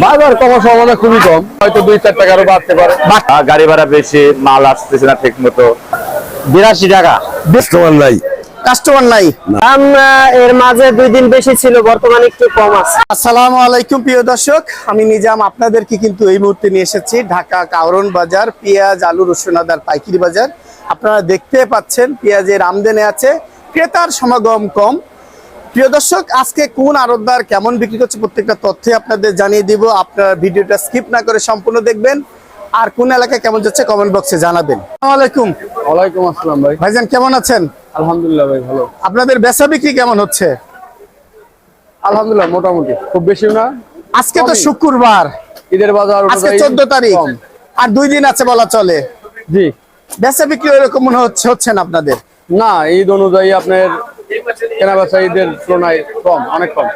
বাজার কমার সম্ভাবনা খুবই কম, হয়তো 2-4 টাকা আরো বাড়তে পারে। গাড়ি ভাড়া বেশি, মাল আসতেছে না ঠিক মতো। 82 টাকা। কাস্টমার নাই। কাস্টমার নাই। দাম এর মাঝে 2 দিন বেশি ছিল, বর্তমানে একটু কম আছে। আসসালামু আলাইকুম প্রিয় দর্শক, আমি নিজাম আপনাদেরকে কিন্তু এই মুহূর্তে নিয়ে এসেছি ঢাকা কারওয়ান বাজার, পেঁয়াজ, আলু, রসুন, আদার পাইকারি বাজার। আপনারা দেখতে পাচ্ছেন পেঁয়াজের আমদানি আছে, ক্রেতার সমাগম কম। প্রিয় দর্শক, আজকে কোন আড়তদার কেমন বিক্রি করছে প্রত্যেকটা তথ্যই আপনাদের জানিয়ে দিব। আপনারা ভিডিওটা স্কিপ না করে সম্পূর্ণ দেখবেন, আর কোন এলাকায় কেমন যাচ্ছে কমেন্ট বক্সে জানাবেন। আসসালামু আলাইকুম। ওয়ালাইকুম আসসালাম ভাই। ভাইজান কেমন আছেন? আলহামদুলিল্লাহ ভাই, ভালো। আপনাদের বেচা বিক্রি কেমন হচ্ছে? আলহামদুলিল্লাহ, মোটামুটি, খুব বেশিও না। আজকে তো শুক্রবার, ঈদের বাজার আজকে 14 তারিখ, কম। আর 2 দিন আছে বলা চলে। জি বেচা বিক্রি এরকম মনে হচ্ছে না আপনাদের? না, ঈদ অনুযায়ী আপনার কেনা বেচা ঈদের তুলনায় কম, অনেক কম।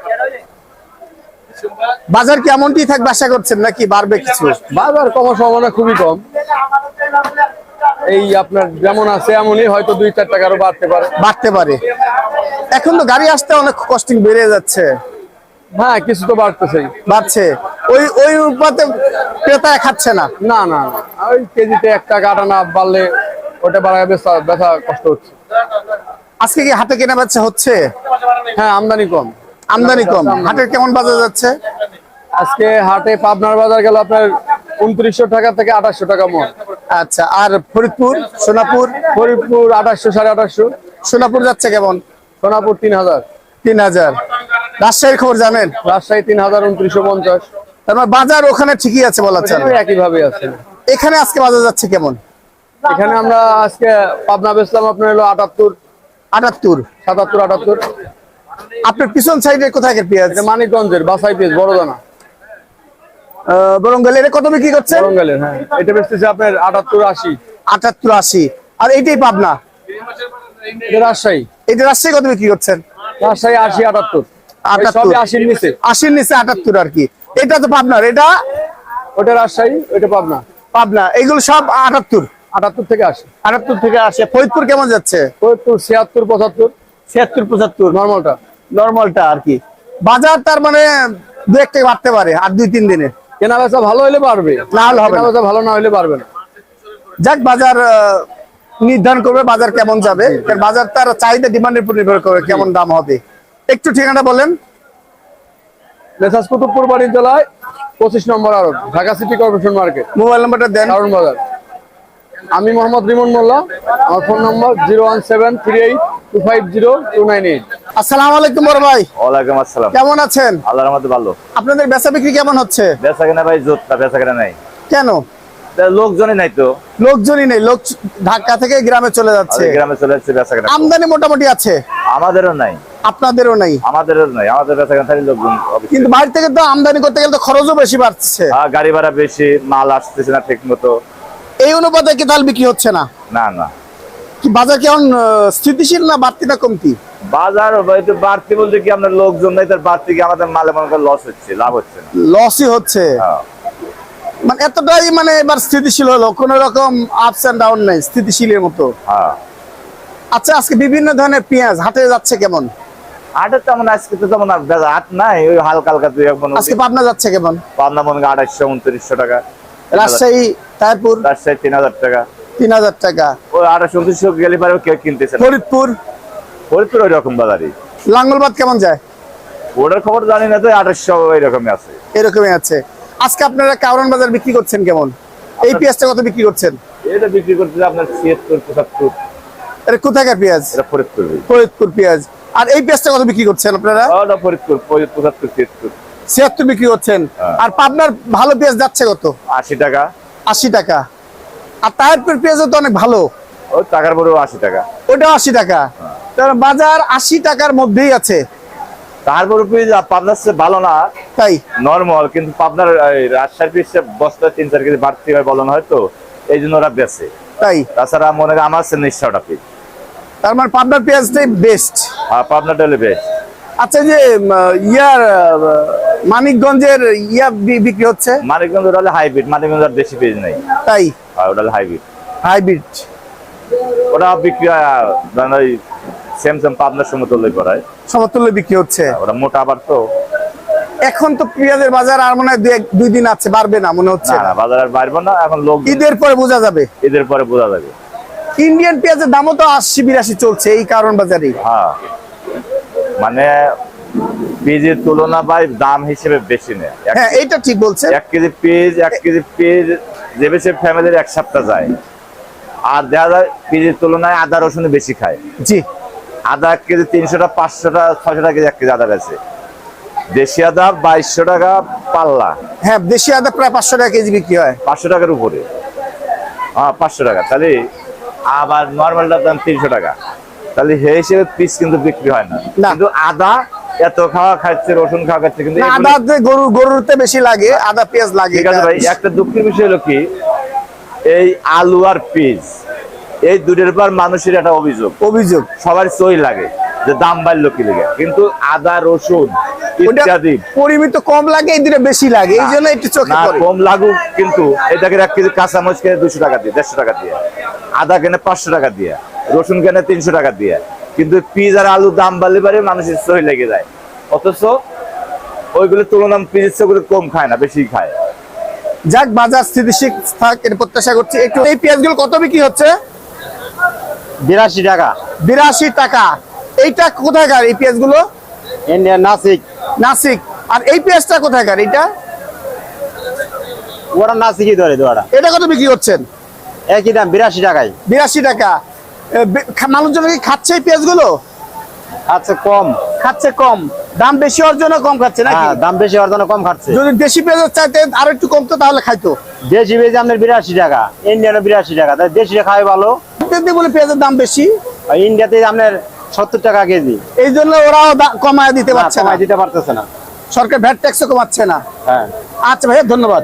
বাজার কি এমনটি থাকবে আশা করছেন নাকি বাড়বে কিছু? বাজার কমার সম্ভাবনা খুবই কম। এই আপনার যেমন আছে এমনই, হয়তো 2-4 টাকা আরো বাড়তে পারে। বাড়তে পারে। এখন তো গাড়ি আসতে অনেক কস্টিং বেড়ে যাচ্ছে। হ্যাঁ, কিছু তো বাড়তেছেই। বাড়ছে, ওই ওই অনুপাতে ক্রেতা খাচ্ছে না। না না না, ওই কেজিতে 1 টাকা আটা না বাড়লে ওটা বাড়ায় ব্যথা কষ্ট হচ্ছে। আজকে কি হাটে কেনা বেচা হচ্ছে? হ্যাঁ, আমদানি কম। আমদানি কম। হাটের কেমন বাজার যাচ্ছে? আজকে হাটে পাবনার বাজার গেল আপনার 2900 টাকা থেকে 2800 টাকা মন। আচ্ছা, আর ফরিদপুর, সোনাপুর? ফরিদপুর 2800, 2850। সোনাপুর যাচ্ছে কেমন? সোনাপুর 3000। 3000। রাজশাহীর খবর জানেন? রাজশাহী 3000, 2950। তার মানে বাজার ওখানে ঠিকই আছে বলা চলে। একই ভাবে আছে। এখানে আজকে বাজার যাচ্ছে কেমন? এখানে আমরা আজকে পাবনা বেচলাম আপনার হলো 78, 78, 77, 78। আপনার পিছন সাইডে কোথায় পেঁয়াজ? এটা মানিকগঞ্জের বাসাই পেঁয়াজ, বড় দানা। বরঙ্গল এর কত বিক্রি করছে? বরঙ্গালের, হ্যাঁ, এটা বেচতেছে আপনার 78, 80। 78, 80। আর এইটাই পাবনা? এটা রাজশাহী। এটা রাজশাহী কত বিক্রি করছেন? রাজশাহী 80, 78। 78, সবই 80 এর নিচে। 80 নিচে 78 আর কি। এটা তো পাবনার, এটা ওটা রাজশাহী, ওইটা পাবনা। পাবনা। এগুলো সব 78, 78 থেকে 80। 78 থেকে 80। ফরিদপুর কেমন যাচ্ছে? ফরিদপুর 76, 75। 76, 75 নরমালটা। নরমালটা আর কি। বাজার তার মানে 2-1 টাকা বাড়তে পারে আর 2-3 দিনে। কেনা বেচা ভালো হলে বাড়বে, না হলে হবে না। কেনা বেচা ভালো না হলে বাড়বে না। যাক, বাজার নির্ধারণ করবে বাজার কেমন যাবে, কারণ বাজার তার চাহিদা ডিমান্ডের উপর নির্ভর করে কেমন দাম হবে। একটু ঠিকানা বলেন। মেসাজ কুতুবপুর বাণিজ্যালয় 25 নম্বর আড়ত, Dhaka city corporation market, mobile নাম্বারটা দেন। কারওয়ান বাজার। আমি মোহাম্মদ রিমন মোল্লা। আমার ফোন নম্বর 01738250298। আসসালামু আলাইকুম বড় ভাই। ওয়ালাইকুম আসসালাম। কেমন আছেন? আল্লাহর রহমতে ভালো। আপনাদের বেচা বিক্রি কেমন হচ্ছে? বেচা কেনা ভাই জোরটা, বেচা কেনা নাই। কেন? লোকজনই নাই তো, লোকজনই নেই, লোক ঢাকা থেকে গ্রামে চলে যাচ্ছে। গ্রামে চলে যাচ্ছে, বেচা কেনা আমদানি মোটামুটি আছে, আমাদেরও নাই। আপনাদেরও নাই। আমাদের বেচা কেনা থাকলে লোকজন অবশ্যই। কিন্তু বাইরে থেকে তো আমদানি করতে গেলে তো খরচও বেশি বাড়ছে। গাড়ি ভাড়া বেশি, মাল আসতেছে না ঠিক মতো। এই অনুপাতে কি তাল বিক্রি হচ্ছে না? না না, কি বাজার কেমন স্থিতিশীল না বাড়তি না কমতি? বাজার হয়তো বাড়তি বলতে কি আপনার লোকজন নাই, তার বাড়তি কি আমাদের মালে মনে করেন লস হচ্ছে, লাভ হচ্ছে না। লসই হচ্ছে। হ্যাঁ। মানে এতটাই মানে এবার স্থিতিশীল হলো, কোন রকম আপস এন্ড ডাউন নাই, স্থিতিশীলের মতো। হ্যাঁ। আচ্ছা, আজকে বিভিন্ন ধরনের পেঁয়াজ হাটে যাচ্ছে কেমন? হাটের তেমন আজকে তো তেমন হাট নাই, ওই হালকা হালকা দুই এক মন। আজকে পাবনা যাচ্ছে কেমন? পাবনা মনে করেন 2800, 2900 টাকা। রাজশাহী, তারপুর রাজশাহী 3000 টাকা। 3000 টাকা। ওই 2800, 2900 গেলে পারে কেউ কিনতেছে না। ফরিদপুর, ফরিদপুর ওই রকম বাজারই। লাঙ্গলবাদ কেমন যায়? ওটার খবর জানি না, তো 2800 এরকমই আছে। এরকমই আছে। আজকে আপনারা কারওয়ান বাজার বিক্রি করছেন কেমন? এই পেঁয়াজটা কত বিক্রি করছেন? এটা বিক্রি করতে আপনার 76, 75। এটা কোথাকার পেঁয়াজ? এটা ফরিদপুর। ফরিদপুর পেঁয়াজ। আর এই পেঁয়াজটা কত বিক্রি করছেন আপনারা? ওটা ফরিদপুর 75, 76। 76 বিক্রি করছেন। আর পাবনার ভালো পেঁয়াজ যাচ্ছে কত? 80 টাকা। 80 টাকা। আর তাহিরপুর পেঁয়াজও তো অনেক ভালো, ওই টাকার পরেও 80 টাকা। ওটাও 80 টাকা। তার বাজার 80 টাকার মধ্যেই আছে। তারপরে পাবনার চেয়ে ভালো না, তাই নরমাল, কিন্তু পাবনার রাজশাহীর পিসে বস্তা 3-4 কেজি বাড়তি হয় বলন হয়তো, এই জন্য ওরা বেচে। তাই তাছাড়া মনে করেন আমার 900 টাকা। তার মানে পাবনার পেঁয়াজটাই বেস্ট। আর পাবনাটা হলে বেশ। আচ্ছা, যে মানিকগঞ্জের বিক্রি হচ্ছে? মানিকগঞ্জ ওটা হলে হাইব্রিড, মানিকগঞ্জ আর দেশি পেজ নাই। তাই আর ওটা হলে হাইব্রিড। হাইব্রিড ওটা বিক্রি হয় ওই সেম পাবনার সমতুল্য করায়, সমতুল্য বিক্রি হচ্ছে। ওটা মোটা আবার তো। এখন তো পেঁয়াজের বাজার আর মনে হয় দুই দিন আছে, বাড়বে না মনে হচ্ছে। না বাজার আর বাড়বে না, এখন লোক ঈদের পরে বোঝা যাবে। ঈদের পরে বোঝা যাবে। ইন্ডিয়ান পেঁয়াজের দামও তো ৮০-৮২ চলছে এই কারণ বাজারে। হ্যাঁ, মানে পেঁয়াজের তুলনা ভাই দাম হিসেবে বেশি নেয়। হ্যাঁ এইটা ঠিক বলছে। 1 কেজি পেঁয়াজ যে বেশি ফ্যামিলির 1 সপ্তাহ যায়। আর দেখা যায় পেঁয়াজের তুলনায় আদা রসুন বেশি খায়। জি, আদা 1 কেজি 300 টাকা, 500 টাকা, 600 টাকা কেজি 1 কেজি আদা গেছে। দেশি আদা 2200 টাকা পাল্লা। হ্যাঁ দেশি আদা প্রায় 500 টাকা কেজি বিক্রি হয়। 500 টাকার উপরে, হ্যাঁ 500 টাকা। তাহলে আবার নর্মালটার দাম 300 টাকা। তাহলে সেই হিসেবে পিস কিন্তু বিক্রি হয় না। কিন্তু আদা এত খাওয়া খাচ্ছে, রসুন খাওয়া খাচ্ছে, কিন্তু আদাতে গরুতে বেশি লাগে, আদা পেঁয়াজ লাগে। ঠিক আছে ভাই, একটা দুঃখের বিষয় হলো কি, এই আলু আর পেঁয়াজ এই দুটোর পর মানুষের একটা অভিযোগ সবার সই লাগে যে দাম বাড়লো কি লাগে, কিন্তু আদা রসুন ইত্যাদি পরিমিত কম লাগে, এই দুটো বেশি লাগে, এই জন্য একটু চোখে পড়ে। কম লাগুক, কিন্তু এটাকে 1 কেজি কাঁচামরিচ কেনে 200 টাকা দিয়ে, 150 টাকা দিয়ে, আদা কেনে 500 টাকা দিয়ে, রসুন কেনে 300 টাকা দিয়ে, কিন্তু পেঁয়াজ আর আলু দাম বাড়লে পারে মানুষের সই লেগে যায়। অথচ ওইগুলো তুলনায় পেঁয়াজ সেগুলো কম খায় না, বেশি খায়। যাক, বাজার স্থিতিশীল থাক এর প্রত্যাশা করছি। একটু এই পেঁয়াজগুলো কত বিক্রি হচ্ছে? 82 টাকা। 82 টাকা। এইটা কোথাকার এই পেঁয়াজগুলো? ইন্ডিয়ান নাসিক। আর এই পেঁয়াজটা কোথাকার? এটা ওরা নাসিকই ধরে ওরা। এটা কত বিক্রি করছেন? একই দাম 82 টাকায়। 82 টাকা। মানুষজন কি খাচ্ছে এই পেঁয়াজগুলো? আচ্ছা কম খাচ্ছে, কম দাম বেশি হওয়ার জন্য কম খাচ্ছে নাকি? হ্যাঁ, দাম বেশি হওয়ার জন্য কম খাচ্ছে। যদি দেশি পেঁয়াজের চাইতে আরো একটু কমতো তাহলে খাইতো। দেশি পেঁয়াজ আপনার 82 টাকা, ইন্ডিয়ানও 82 টাকা। তাই দেশিটা খাওয়াই ভালো। বলে পেঁয়াজের দাম বেশি, আর ইন্ডিয়াতে আপনার 70 টাকা কেজি। এই জন্য ওরাও কমায় দিতে পারছে না, দিতে পারতেছে না। সরকার ভ্যাট ট্যাক্সও কমাচ্ছে না। হ্যাঁ, আচ্ছা ভাইয়া, ধন্যবাদ।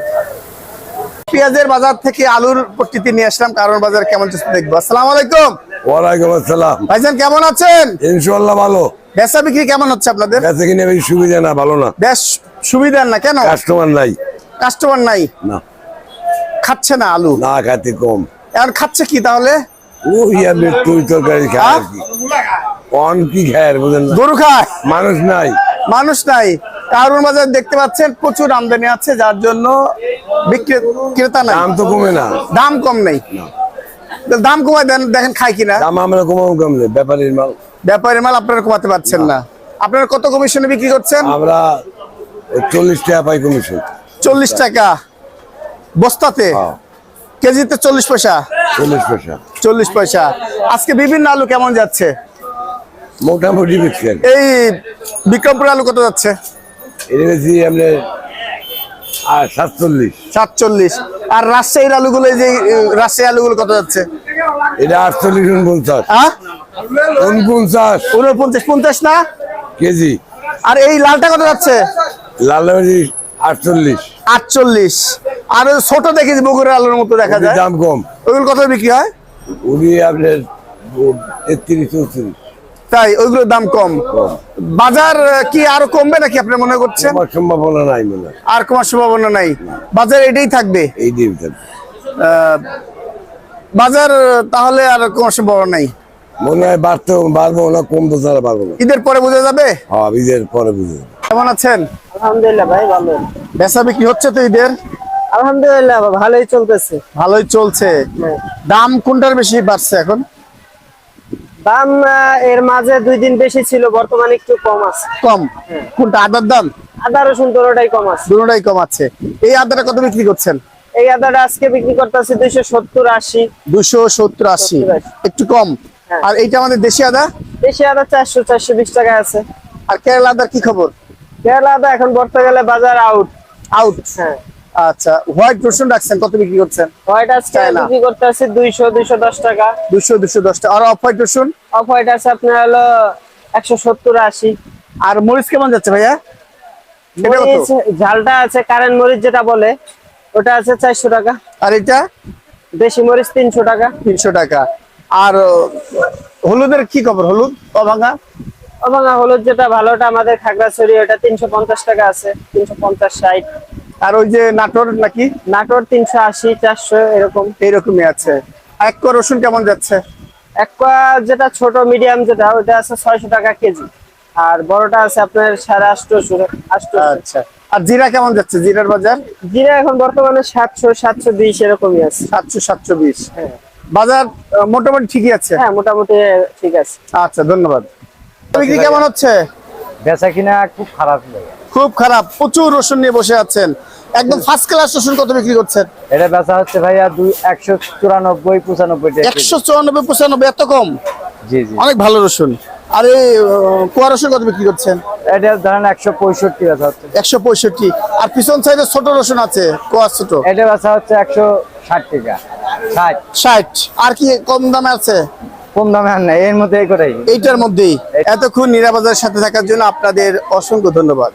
পেঁয়াজের বাজার থেকে আলুর পট্টিতে নিয়ে আসলাম, কারণ বাজার কেমন চলছে দেখবো। আসসালামু আলাইকুম। ওয়ালাইকুম আসসালাম। ভাইজান কেমন আছেন? ইনশাআল্লাহ ভালো। বেচা বিক্রি কেমন হচ্ছে আপনাদের? বেচা কিনে বেশি সুবিধা না, ভালো না। বেশ সুবিধা না কেন? কাস্টমার নাই। কাস্টমার নাই, না খাচ্ছে না আলু? না, খাতে কম। এখন খাচ্ছে কি তাহলে? ওই আপনি তুই তরকারি খায় আর কি। অন কি খায় আর বুঝেন না? গরু খায়, মানুষ নাই। মানুষ নাই। কারণ বাজার দেখতে পাচ্ছেন প্রচুর আমদানি আছে, যার জন্য ক্রেতা নাই। দাম তো কমে না, দাম কম নেই। দাম কমায় দেন, দেখেন খাই কিনা। দাম আমরা কমাবো কমলে, ব্যাপারীর মাল। ব্যাপারের মাল আপনারা কমাতে পারছেন না। আপনারা কত কমিশনে বিক্রি করছেন? আমরা 40 টাকা পাই কমিশন। 40 টাকা বস্তাতে? কেজিতে 40 পয়সা? 40 পয়সা। 40 পয়সা। আজকে বিভিন্ন আলু কেমন যাচ্ছে? মোটামুটি বিক্রি। এই বিক্রমপুর আলু কত যাচ্ছে? এটা বেশি আপনার 47। 47। আর রাজশাহীর আলুগুলো, এই যে রাজশাহী আলুগুলো কত যাচ্ছে? এটা 48, 49। হ্যাঁ 49 49, 50 না কেজি। আর এই লালটা কত যাচ্ছে? লালবাড়ি 48। 48। আর ওই ছোট দেখেছি বগুড়ার আলুর মতো দেখা যায়, দাম কম। ওইগুলো কত বিক্রি হয়? উনি আপনার 33, 34। তাই ওইগুলোর দাম কম। বাজার কি আরো কমবে নাকি আপনি মনে করছেন? আমার সম্ভাবনা নাই মনে হয়। আর কমার সম্ভাবনা নাই, বাজার এটাই থাকবে। এই দিন থাকবে বাজার, তাহলে আর কমার সম্ভাবনা নাই মনে হয়। বাড়বো না, কমবো ছাড়া পারবো না। ঈদের পরে বোঝা যাবে। হ্যাঁ, ঈদের পরে বুঝে যাবে। কেমন আছেন? আলহামদুলিল্লাহ ভাই ভালো। বেচা বিক্রি হচ্ছে তো ঈদের? আলহামদুলিল্লাহ ভালোই চলতেছে। ভালোই চলছে। দাম কোনটার বেশি বাড়ছে এখন? দাম এর মাঝে 2 দিন বেশি ছিল, বর্তমানে একটু কম আছে। কম? কোনটা? আদার দাম? আদা রসুন দুটোটাই কম আছে। দুটোটাই কম আছে। এই আদাটা কত বিক্রি করছেন? এই আদাটা আজকে বিক্রি করতেছি 270, 80। 270, 80, একটু কম। হ্যাঁ। আর এইটা আমাদের দেশি আদা? দেশি আদা 400, 420 টাকা আছে। আর কেরালা আদার কি খবর? কেরালা আদা এখন বর্তমানে গেলে বাজার আউট। হ্যাঁ। আচ্ছা, হোয়াইট রসুন রাখছেন, কত বিক্রি করছেন? হোয়াইট আজকে বিক্রি করতেছি 200, 210 টাকা। 200, 210 টাকা। আর অফ হোয়াইট রসুন? অফ হোয়াইট আছে আপনার হলো 170, 80। আর মরিচ কেমন যাচ্ছে ভাইয়া? এটা কত? মরিচ ঝালটা আছে, কারেন্ট মরিচ যেটা বলে, ওটা আছে 400 টাকা। আর এটা? দেশি মরিচ 300 টাকা। 300 টাকা। আর হলুদের কি খবর? হলুদ অভাঙা? অভাঙা হলুদ যেটা ভালোটা আমাদের খাগড়াছড়ি, ওটা 350 টাকা আছে, 350, 60। আর ওই যে নাটোর নাকি? নাটোর 380, 400 এরকম। এইরকমই আছে। এক কোয়া রসুন কেমন যাচ্ছে? এক কোয়া যেটা ছোট মিডিয়াম যেটা, ওটা আছে 600 টাকা কেজি। আর বড়টা আছে আপনার 850 আচ্ছা, আর জিরা কেমন যাচ্ছে? জিরার বাজার জিরা এখন বর্তমানে 700 720 এরকমই আছে। 700 720। হ্যাঁ বাজার মোটামুটি ঠিকই আছে। হ্যাঁ মোটামুটি ঠিক আছে। আচ্ছা, ধন্যবাদ। বিক্রি কেমন হচ্ছে? বেচা কিনা খুব খারাপ লাগে। খুব খারাপ। প্রচুর রসুন নিয়ে বসে আছেন, একদম ফার্স্ট ক্লাস রসুন। কত বিক্রি করছেন? এটা বেচা হচ্ছে ভাইয়া 194 95 টাকা। 194 95, এত কম? জি জি। অনেক ভালো রসুন। আর এই কোয়া রসুন কত বিক্রি করছেন? এটা ধরেন 165 বেচা হচ্ছে। 165। আর পিছন সাইডে ছোট রসুন আছে, কোয়া ছোট, এটা বেচা হচ্ছে 160 টাকা। 60 60। আর কি কম দামে আছে? কম দামে আর নাই, এর মধ্যে এই করেই। এইটার মধ্যেই। এতক্ষণ নিরাপদের সাথে থাকার জন্য আপনাদের অসংখ্য ধন্যবাদ।